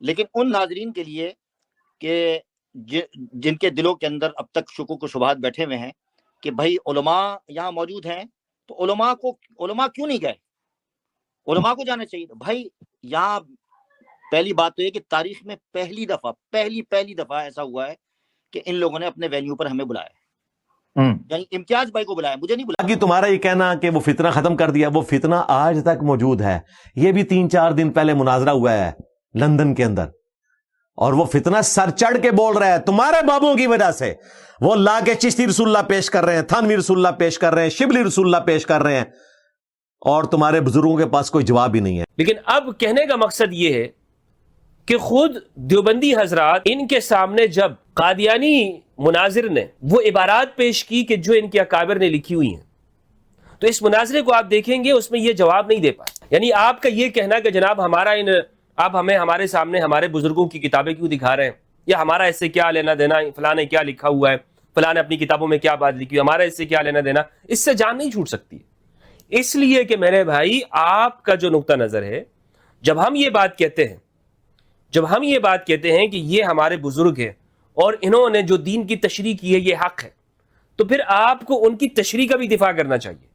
لیکن ان ناظرین کے لیے کہ جن کے دلوں کے اندر اب تک شکوک و شبہات بیٹھے ہوئے ہیں کہ بھائی علماء یہاں موجود ہیں تو علماء کیوں نہیں گئے؟ علماء کو جانا چاہیے. بھائی یہاں پہلی بات تو یہ کہ تاریخ میں پہلی دفعہ ایسا ہوا ہے کہ ان لوگوں نے اپنے وینیو پر ہمیں بلایا، یعنی امتیاز بھائی کو بلایا، مجھے نہیں بلایا. باقی تمہارا یہ کہنا کہ وہ فتنہ ختم کر دیا، وہ فتنہ آج تک موجود ہے. یہ بھی 3-4 دن پہلے مناظرہ ہوا ہے لندن کے اندر، اور وہ فتنہ سر چڑھ کے بول رہا ہے تمہارے بابوں کی وجہ سے. وہ لا کے چشتی رسول اللہ پیش کر رہے ہیں، تھانوی رسول اللہ پیش کر رہے ہیں، شبلی رسول اللہ پیش کر رہے ہیں، اور تمہارے بزرگوں کے پاس کوئی جواب ہی نہیں ہے. لیکن اب کہنے کا مقصد یہ ہے کہ خود دیوبندی حضرات ان کے سامنے جب قادیانی مناظر نے وہ عبارات پیش کی کہ جو ان کے اکابر نے لکھی ہوئی ہیں، تو اس مناظرے کو آپ دیکھیں گے اس میں یہ جواب نہیں دے پائے. یعنی آپ کا یہ کہنا کہ جناب آپ ہمیں ہمارے سامنے ہمارے بزرگوں کی کتابیں کیوں دکھا رہے ہیں، یا ہمارا اس سے کیا لینا دینا، فلاں نے کیا لکھا ہوا ہے، فلاں نے اپنی کتابوں میں کیا بات لکھی ہوئی، ہمارا اس سے کیا لینا دینا، اس سے جان نہیں چھوٹ سکتی. اس لیے کہ میرے بھائی آپ کا جو نقطہ نظر ہے، جب ہم یہ بات کہتے ہیں کہ یہ ہمارے بزرگ ہیں اور انہوں نے جو دین کی تشریح کی ہے یہ حق ہے، تو پھر آپ کو ان کی تشریح کا بھی دفاع کرنا چاہیے.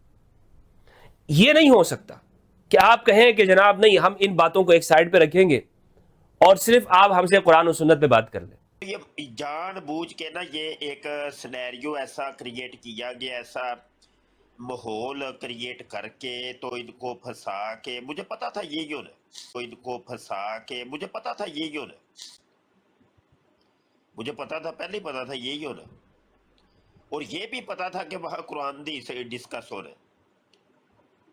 یہ نہیں ہو سکتا کہ آپ کہیں کہ جناب نہیں، ہم ان باتوں کو ایک سائڈ پہ رکھیں گے اور صرف آپ ہم سے قرآن و سنت پہ بات کر لیں. یہ جان بوجھ کے نا یہ ایک سینیریو ایسا کریٹ کیا گیا، ایسا ماحول کریٹ کر کے تو ان کو پھنسا کے، مجھے پتا تھا یہی ہونا، مجھے پتا تھا، پہلے ہی پتا تھا یہی ہونا. اور یہ بھی پتا تھا کہ وہاں قرآن حدیث سے ڈسکس ہو رہا ہے،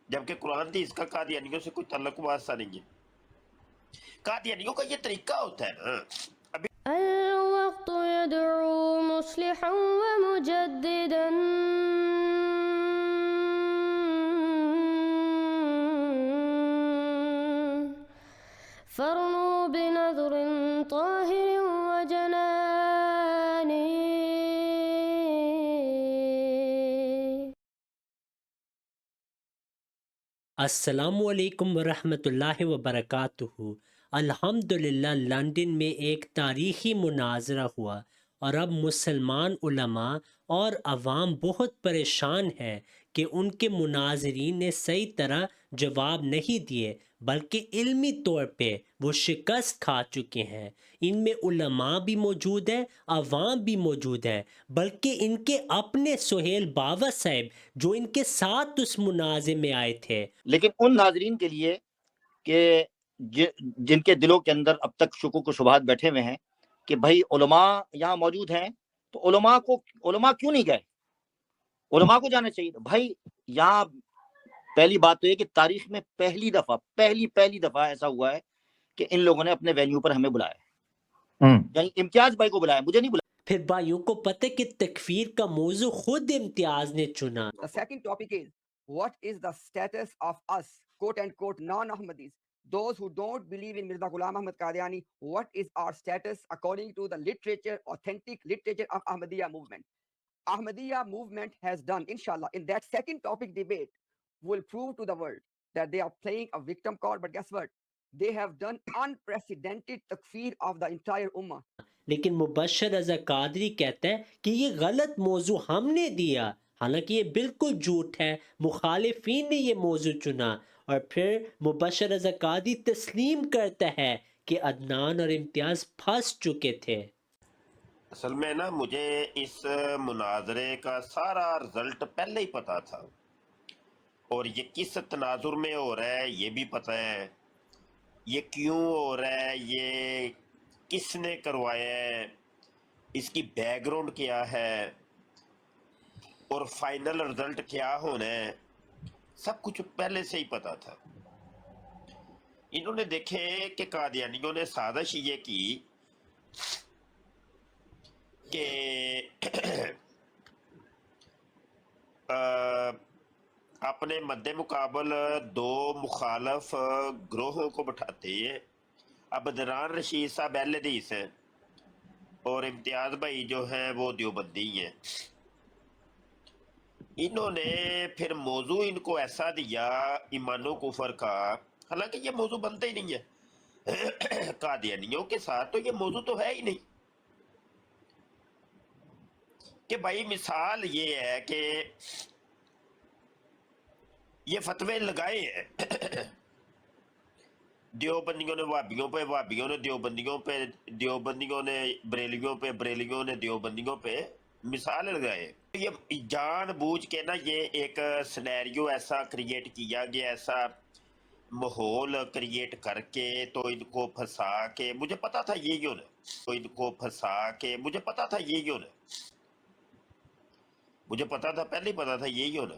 جبکہ قرآن حدیث کا قادیانیوں سے کوئی تعلق واسطہ نہیں ہے. قادیانیوں کا یہ طریقہ ہوتا ہے نا. الوقت يدعو مصلحا ومجددا فرنوا بنظر طاهر وجنان. السلام علیکم ورحمۃ اللہ وبرکاتہ. الحمدللہ لندن میں ایک تاریخی مناظرہ ہوا، اور اب مسلمان علماء اور عوام بہت پریشان ہے کہ ان کے مناظرین نے صحیح طرح جواب نہیں دیے، بلکہ علمی طور پہ وہ شکست کھا چکے ہیں. ان میں علماء بھی موجود ہیں، عوام بھی موجود ہے، بلکہ ان کے اپنے سہیل باوا صاحب جو ان کے ساتھ اس مناظرے میں آئے تھے. لیکن ان ناظرین کے لیے کہ جن کے دلوں کے اندر اب تک شکوک و شبہات بیٹھے ہوئے ہیں کہ بھائی علماء یہاں موجود ہیں تو علماء کیوں نہیں گئے؟ علماء کو جانا چاہیے. بھائی یہاں پہلی بات تو یہ کہ تاریخ میں پہلی دفعہ ایسا ہوا ہے کہ ان لوگوں نے اپنے وینیو پر ہمیں بلایا، یعنی امتیاز بھائی کو بلایا، مجھے نہیں بلایا. پھر بھائیوں کو پتہ کہ تکفیر کا موضوع خود امتیاز نے چنا. The second topic is, what is the status of us, quote unquote, non-Ahmadis? Those who don't believe in Mirza Ghulam Ahmad Qadiani, what is our status according to the literature, authentic literature of Ahmadiyya movement? Ahmadiyya movement has done, inshallah, in that second topic debate, will prove to the world that they are playing a victim card, but guess what? They have done unprecedented takfir of the entire ummah. لیکن مبشر رضا قادری کہتا ہے کہ یہ غلط موضوع ہم نے دیا، حالانکہ یہ بالکل جھوٹ ہے. مخالفین نے یہ موضوع چنا، اور پھر مبشر رضا قادری تسلیم کرتا ہے کہ عدنان اور امتیاز پھنس چکے تھے. اصل میں نا مجھے اس مناظرے کا سارا رزلٹ پہلے ہی پتا تھا، اور یہ کس تناظر میں ہو رہا ہے یہ بھی پتہ ہے، یہ کیوں ہو رہا ہے، یہ کس نے کروایا ہے، اس کی بیک گراؤنڈ کیا ہے، اور فائنل رزلٹ کیا ہونا ہے، سب کچھ پہلے سے ہی پتا تھا. انہوں نے دیکھے کہ قادیانیوں نے سازش یہ کی کہ اپنے مد مقابل دو مخالف گروہوں کو بٹھاتے ہیں. اب عدنان رشید صاحب اہل حدیث ہیں اور امتیاز بھائی جو ہیں وہ دیوبندی ہیں. انہوں نے پھر موضوع ان کو ایسا دیا ایمان و کفر کا، حالانکہ یہ موضوع بنتا ہی نہیں ہے. قادیانیوں کے ساتھ تو یہ موضوع تو ہے ہی نہیں کہ بھائی مثال یہ ہے کہ یہ فتوے لگائے ہیں دیوبندیوں نے وہابیوں پہ، وہابیوں نے دیوبندیوں پہ، دیوبندیوں نے بریلیوں پہ، بریلیوں نے دیوبندیوں پہ مثال لگائے. یہ جان بوجھ کے نا یہ ایک سنیریو ایسا کریٹ کیا گیا، ایسا ماحول کریٹ کر کے تو ان کو پھنسا کے، مجھے پتا تھا یہی ہونا، تو ان کو پھنسا کے مجھے پتا تھا یہی ہونا، مجھے پتا تھا، پہلے ہی پتا تھا یہی ہونا،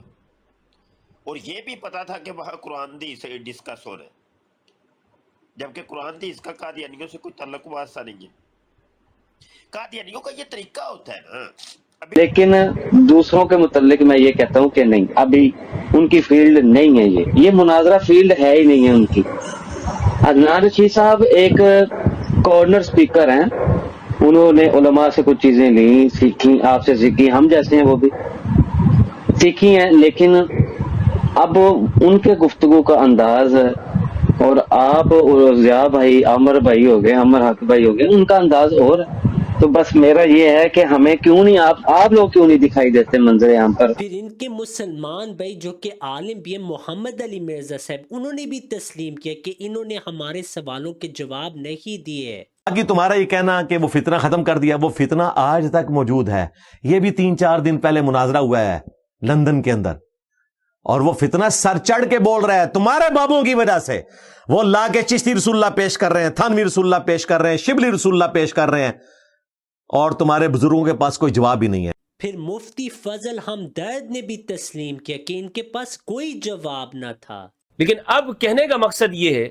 اور یہ بھی پتا تھا کہ وہاں قرآن حدیث سے ڈسکس ہو رہا ہے، جبکہ قرآن حدیث کا قادیانیوں سے کوئی تعلق واسطہ نہیں ہے. قادیانیوں کا یہ طریقہ ہوتا ہے نا. لیکن دوسروں کے متعلق میں یہ کہتا ہوں کہ نہیں، ابھی ان کی فیلڈ نہیں ہے، یہ مناظرہ فیلڈ ہے ہی نہیں ہے ان کی. عدنان رشید صاحب ایک کارنر سپیکر ہیں، انہوں نے علماء سے کچھ چیزیں لیں، سیکھی، آپ سے سیکھی، ہم جیسے ہیں وہ بھی سیکھی ہیں، لیکن اب ان کے گفتگو کا انداز اور آپ اور ضیاء بھائی، عامر بھائی ہو گئے، عامر حق بھائی ہو گئے، ان کا انداز اور ہے. تو بس میرا یہ ہے کہ ہمیں کیوں نہیں آپ لوگ کیوں نہیں دکھائی دیتے منظر عام پر. پھر ان کے مسلمان بھائی جو کہ عالم بھی ہیں، محمد علی مرزا صاحب، انہوں نے بھی تسلیم کیا کہ انہوں نے ہمارے سوالوں کے جواب نہیں دیے. باقی تمہارا یہ کہنا کہ وہ فتنہ ختم کر دیا، وہ فتنہ آج تک موجود ہے. یہ بھی 3-4 دن پہلے مناظرہ ہوا ہے لندن کے اندر، اور وہ فتنہ سر چڑھ کے بول رہا ہے تمہارے بابوں کی وجہ سے. وہ لا کے چشتی رسول اللہ پیش کر رہے ہیں، تھانوی رسول اللہ پیش کر رہے ہیں، شبلی رسول اللہ پیش کر رہے ہیں، اور تمہارے بزرگوں کے پاس کوئی جواب ہی نہیں ہے. پھر مفتی فضل ہمدرد نے بھی تسلیم کیا کہ ان کے پاس کوئی جواب نہ تھا. لیکن اب کہنے کا مقصد یہ ہے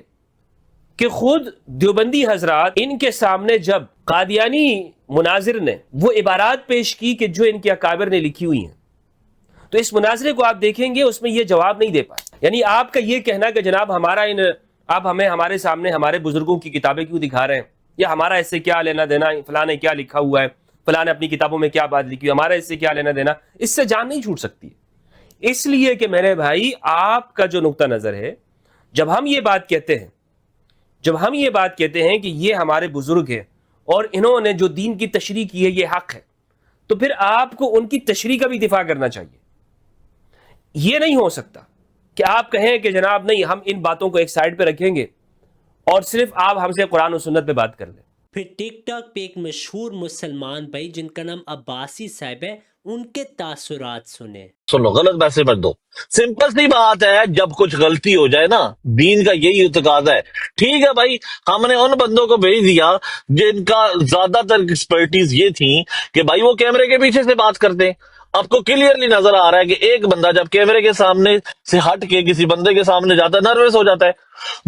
کہ خود دیوبندی حضرات ان کے سامنے جب قادیانی مناظر نے وہ عبارات پیش کی کہ جو ان کے اکابر نے لکھی ہوئی ہیں، تو اس مناظرے کو آپ دیکھیں گے اس میں یہ جواب نہیں دے پائے. یعنی آپ کا یہ کہنا کہ جناب آپ ہمیں ہمارے سامنے ہمارے بزرگوں کی کتابیں کیوں دکھا رہے ہیں، یا ہمارا اس سے کیا لینا دینا، فلاں نے کیا لکھا ہوا ہے، فلاں نے اپنی کتابوں میں کیا بات لکھی ہے، ہمارا اس سے کیا لینا دینا، اس سے جان نہیں چھوٹ سکتی. اس لیے کہ میرے بھائی آپ کا جو نقطہ نظر ہے، جب ہم یہ بات کہتے ہیں کہ یہ ہمارے بزرگ ہیں اور انہوں نے جو دین کی تشریح کی ہے یہ حق ہے، تو پھر آپ کو ان کی تشریح کا بھی دفاع کرنا چاہیے. یہ نہیں ہو سکتا کہ آپ کہیں کہ جناب نہیں، ہم ان باتوں کو ایک سائڈ پہ رکھیں گے اور صرف آپ ہم سے قرآن و سنت پہ بات کر لیں. پھر ٹک ٹاک پہ ایک مشہور مسلمان بھائی جن کا نام عباسی صاحب ہے، ان کے تاثرات سنیں. سنو، غلط پیسے مت دو. سمپل سی بات ہے، جب کچھ غلطی ہو جائے نا، دین کا یہی تقاضا ہے. ٹھیک ہے بھائی، ہم نے ان بندوں کو بھیج دیا جن کا زیادہ تر ایکسپرٹیز یہ تھی کہ بھائی وہ کیمرے کے پیچھے سے بات کرتے ہیں. آپ کو کلیئرلی نظر آ رہا ہے کہ ایک بندہ جب کیمرے کے سامنے سے ہٹ کے کسی بندے کے سامنے جاتا ہے، نروس ہو جاتا ہے.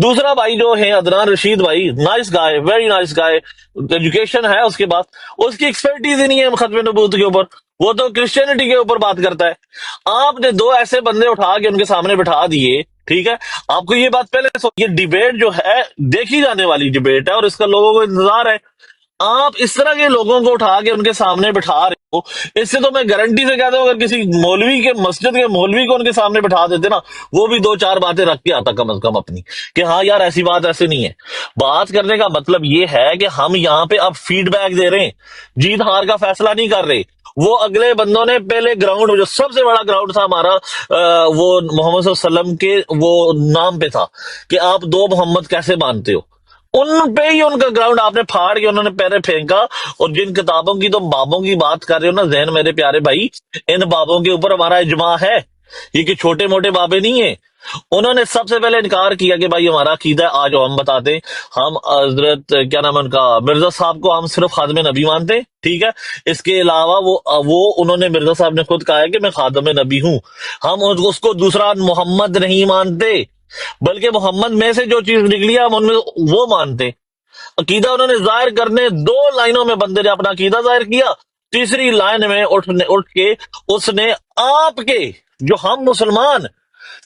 دوسرا بھائی جو ہے عدنان رشید بھائی، نائس گائے، ویری نائس گائے، ایجوکیشن ہے اس کے پاس، اس کی ایکسپرٹیز ہی نہیں ہے ختم نبوت کے اوپر، وہ تو کرسچینٹی کے اوپر بات کرتا ہے. آپ نے 2 ایسے بندے اٹھا کے ان کے سامنے بٹھا دیے. ٹھیک ہے، آپ کو یہ بات پہلے یہ ڈیبیٹ جو ہے دیکھی جانے والی ڈیبیٹ ہے اور اس کا لوگوں کو انتظار ہے. آپ اس طرح کے لوگوں کو اٹھا کے ان کے سامنے بٹھا رہے ہو، اس سے تو میں گارنٹی سے کہتا ہوں اگر کسی مولوی کے مسجد کے مولوی کو ان کے سامنے بٹھا دیتے نا، وہ بھی 2-4 باتیں رکھ کے آتا کم از کم اپنی، کہ ہاں یار ایسی بات ایسے نہیں ہے. بات کرنے کا مطلب یہ ہے کہ ہم یہاں پہ اب فیڈ بیک دے رہے ہیں، جیت ہار کا فیصلہ نہیں کر رہے. وہ اگلے بندوں نے پہلے گراؤنڈ، جو سب سے بڑا گراؤنڈ تھا ہمارا، وہ محمد صلی اللہ علیہ وسلم کے وہ نام پہ تھا کہ آپ 2 محمد کیسے مانتے ہو، ان پہ ہی ان کا گراؤنڈ آپ نے پھاڑ کے انہوں نے پہلے پھینکا. اور جن کتابوں کی تم بابوں کی بات کر رہے ہو نا ذہن میرے پیارے بھائی، ان بابوں کے اوپر ہمارا اجماع ہے، یہ کہ چھوٹے موٹے بابے نہیں ہیں. انہوں نے سب سے پہلے انکار کیا کہ بھائی ہمارا عقیدہ ہے، آج ہم بتاتے ہیں، ہم حضرت کیا نام ہے ان کا، مرزا صاحب کو ہم صرف خادم نبی مانتے ہیں. ٹھیک ہے، اس کے علاوہ وہ انہوں نے، مرزا صاحب نے خود کہا ہے کہ میں خادم نبی ہوں. ہم اس کو دوسرا محمد نہیں مانتے، بلکہ محمد میں سے جو چیز نکلی ہے ہم ان میں وہ مانتے. عقیدہ انہوں نے ظاہر کرنے 2 لائنوں میں بندے نے اپنا عقیدہ ظاہر کیا، تیسری لائن میں اٹھ کے اس نے آپ کے جو ہم مسلمان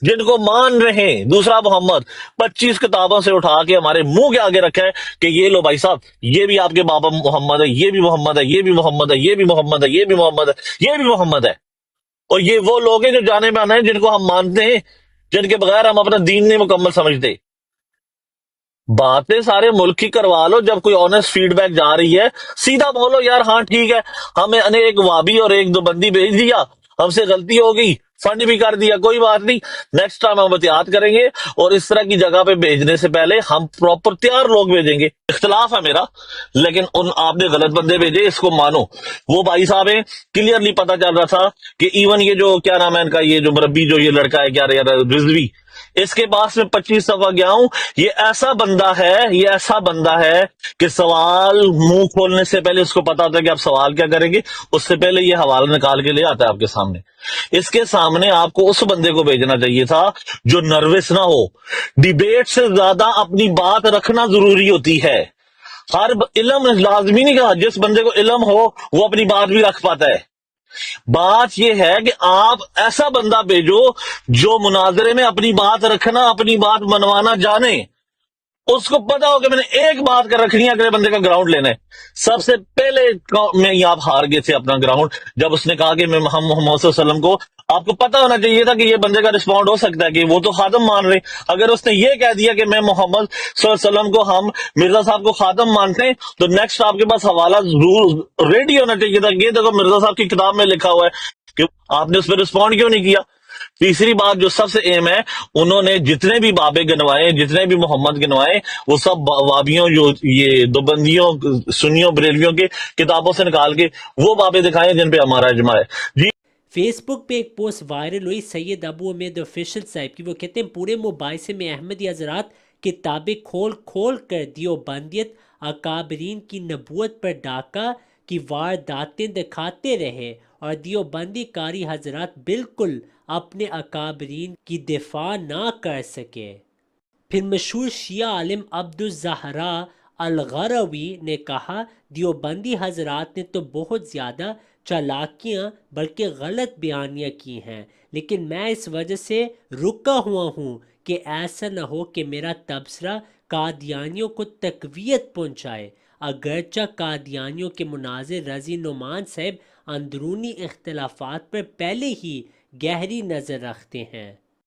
جن کو مان رہے ہیں دوسرا محمد 25 کتابوں سے اٹھا کے ہمارے منہ کے آگے رکھا ہے کہ یہ لو بھائی صاحب، یہ بھی آپ کے بابا محمد ہے، یہ بھی محمد ہے، یہ بھی محمد ہے، یہ بھی محمد ہے، یہ بھی محمد ہے، یہ بھی محمد ہے. اور یہ وہ لوگ ہیں جو جانے میں آنا ہے، جن کو ہم مانتے ہیں، جن کے بغیر ہم اپنا دین نہیں مکمل سمجھتے. باتیں سارے ملک کی کروا لو، جب کوئی آنےسٹ فیڈ بیک جا رہی ہے سیدھا بولو یار ہاں ٹھیک ہے، ہمیں ایک وابی اور ایک دو بندی بھیج دیا، ہم سے غلطی ہو گئی، فنڈ بھی کر دیا، کوئی بات نہیں، نیکسٹ ٹائم ہم احتیاط کریں گے، اور اس طرح کی جگہ پہ بھیجنے سے پہلے ہم پراپر تیار لوگ بھیجیں گے۔ اختلاف ہے میرا، لیکن آپ نے غلط بندے بھیجے، اس کو مانو۔ وہ بھائی صاحب ہیں، کلیئرلی پتا چل رہا تھا کہ ایون یہ جو کیا نام ہے ان کا، یہ جو مربی جو یہ لڑکا ہے کیا رضوی، اس کے پاس میں 25 دفعہ گیا ہوں، یہ ایسا بندہ ہے کہ سوال منہ کھولنے سے پہلے اس کو پتا ہوتا ہے کہ آپ سوال کیا کریں گے، اس سے پہلے یہ حوالہ نکال کے لے آتا ہے آپ کے سامنے۔ اس کے سامنے آپ کو اس بندے کو بھیجنا چاہیے تھا جو نروس نہ ہو۔ ڈیبیٹ سے زیادہ اپنی بات رکھنا ضروری ہوتی ہے۔ ہر علم لازمی نہیں کہا، جس بندے کو علم ہو وہ اپنی بات بھی رکھ پاتا ہے۔ بات یہ ہے کہ آپ ایسا بندہ بھیجو جو مناظرے میں اپنی بات رکھنا، اپنی بات منوانا جانے، اس کو پتا ہو کہ میں نے ایک بات کر رکھنی ہے، اگلے بندے کا گراؤنڈ لینا ہے۔ سب سے پہلے میں آپ ہار گئے تھے اپنا گراؤنڈ جب اس نے کہا کہ ہم محمد صلی اللہ علیہ وسلم کو، آپ کو پتا ہونا چاہیے تھا کہ یہ بندے کا رسپونڈ ہو سکتا ہے کہ وہ تو خاتم مان رہے۔ اگر اس نے یہ کہہ دیا کہ میں محمد صلی اللہ علیہ وسلم کو، ہم مرزا صاحب کو خاتم مانتے ہیں، تو نیکسٹ آپ کے پاس حوالہ ضرور ریڈی ہونا چاہیے تھا کہ یہ دیکھو مرزا صاحب کی کتاب میں لکھا ہوا ہے، کہ آپ نے اس پہ رسپونڈ کیوں نہیں کیا۔ تیسری بات جو سب سے اہم ہے، انہوں نے جتنے بھی بابے گنوائے، جتنے بھی محمد گنوائے، وہ سب وابیوں، جو یہ دوبندیوں، سنیوں، بریلویوں کے کتابوں سے نکال کے وہ بابے دکھائے جن پہ ہمارا اجماع ہے۔ جی فیس بک پہ ایک پوسٹ وائرل ہوئی سید ابو امید آفیشل صاحب کی۔ وہ کہتے ہیں پورے مباحثے میں احمدی حضرات کتابیں کھول کھول کر دیوبندیت، اکابرین کی نبوت پر ڈاکہ کی وارداتیں دکھاتے رہے، اور دیوبندی قاری حضرات بالکل اپنے اکابرین کی دفاع نہ کر سکے۔ پھر مشہور شیعہ عالم عبدالزہراء الغروی نے کہا دیوبندی حضرات نے تو بہت زیادہ چالاکیاں بلکہ غلط بیانیاں کی ہیں، لیکن میں اس وجہ سے رکا ہوا ہوں کہ ایسا نہ ہو کہ میرا تبصرہ قادیانیوں کو تقویت پہنچائے۔ اگرچہ قادیانیوں کے مناظر رضی نعمان صاحب اندرونی اختلافات پر پہلے ہی گہری نظر رکھتے ہیں۔